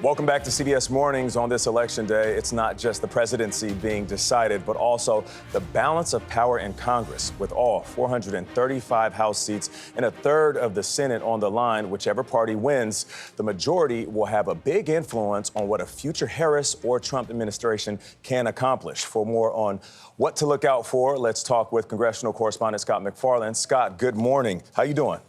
Welcome back to CBS Mornings. On this election day, it's not just the presidency being decided, but also the balance of power in Congress. With all 435 House seats and a third of the Senate on the line, whichever party wins, the majority will have a big influence on what a future Harris or Trump administration can accomplish. For more on what to look out for, let's talk with congressional correspondent Scott MacFarlane. Scott, good morning. How you doing?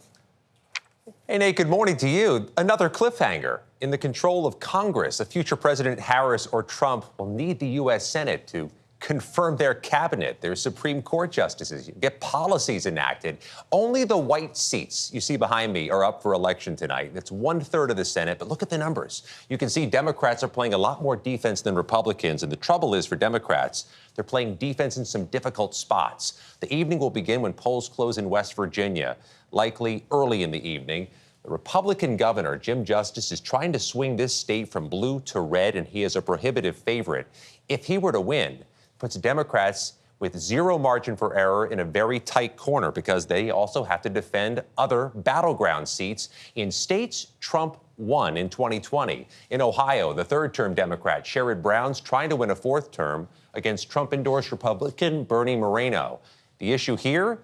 Hey, Nate, good morning to you. Another cliffhanger. In the control of Congress, a future President Harris or Trump will need the U.S. Senate to confirm their cabinet, their Supreme Court justices, get policies enacted. Only the white seats you see behind me are up for election tonight. That's 1/3 of the Senate, but look at the numbers. You can see Democrats are playing a lot more defense than Republicans, and the trouble is for Democrats, they're playing defense in some difficult spots. The evening will begin when polls close in West Virginia, likely early in the evening. The Republican governor, Jim Justice, is trying to swing this state from blue to red, and he is a prohibitive favorite. If he were to win, puts Democrats with zero margin for error in a very tight corner because they also have to defend other battleground seats in states Trump won in 2020. In Ohio, the third-term Democrat Sherrod Brown's trying to win a fourth term against Trump-endorsed Republican Bernie Moreno. The issue here?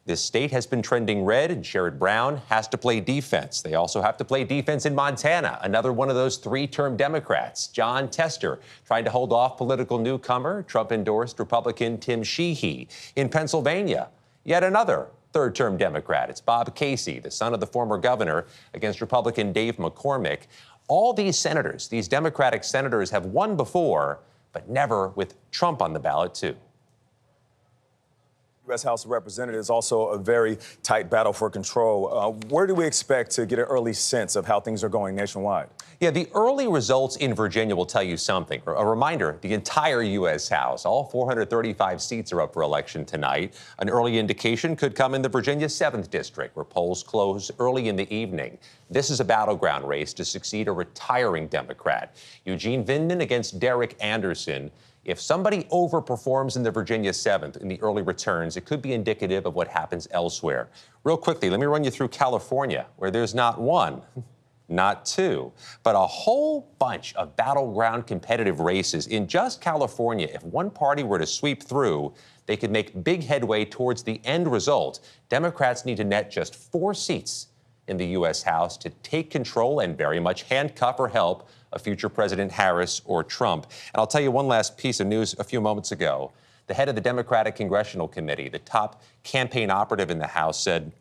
This state has been trending red, and Sherrod Brown has to play defense. They also have to play defense in Montana, another one of those three-term Democrats. Jon Tester trying to hold off political newcomer, Trump-endorsed Republican Tim Sheehy. In Pennsylvania, yet another third-term Democrat. It's Bob Casey, the son of the former governor, against Republican Dave McCormick. All these senators, these Democratic senators, have won before, but never with Trump on the ballot, too. U.S. House of Representatives, also a very tight battle for control. Where do we expect to get an early sense of how things are going nationwide? Yeah, the early results in Virginia will tell you something. A reminder, the entire U.S. House, all 435 seats are up for election tonight. An early indication could come in the Virginia 7th District, where polls close early in the evening. This is a battleground race to succeed a retiring Democrat. Eugene Vindman against Derek Anderson. If somebody overperforms in the Virginia 7th in the early returns, it could be indicative of what happens elsewhere. Real quickly, let me run you through California, where there's not one, not two, but a whole bunch of battleground competitive races in just California. If one party were to sweep through, they could make big headway towards the end result. Democrats need to net just 4 seats in the U.S. House to take control and very much handcuff or help a future President Harris or Trump. And I'll tell you one last piece of news a few moments ago. The head of the Democratic Congressional Committee, the top campaign operative in the House, said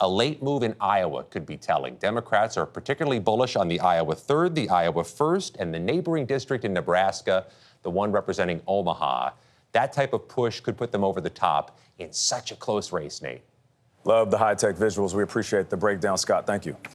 a late move in Iowa could be telling. Democrats are particularly bullish on the Iowa 3rd, the Iowa 1st, and the neighboring district in Nebraska, the one representing Omaha. That type of push could put them over the top in such a close race, Nate. Love the high-tech visuals. We appreciate the breakdown, Scott. Thank you.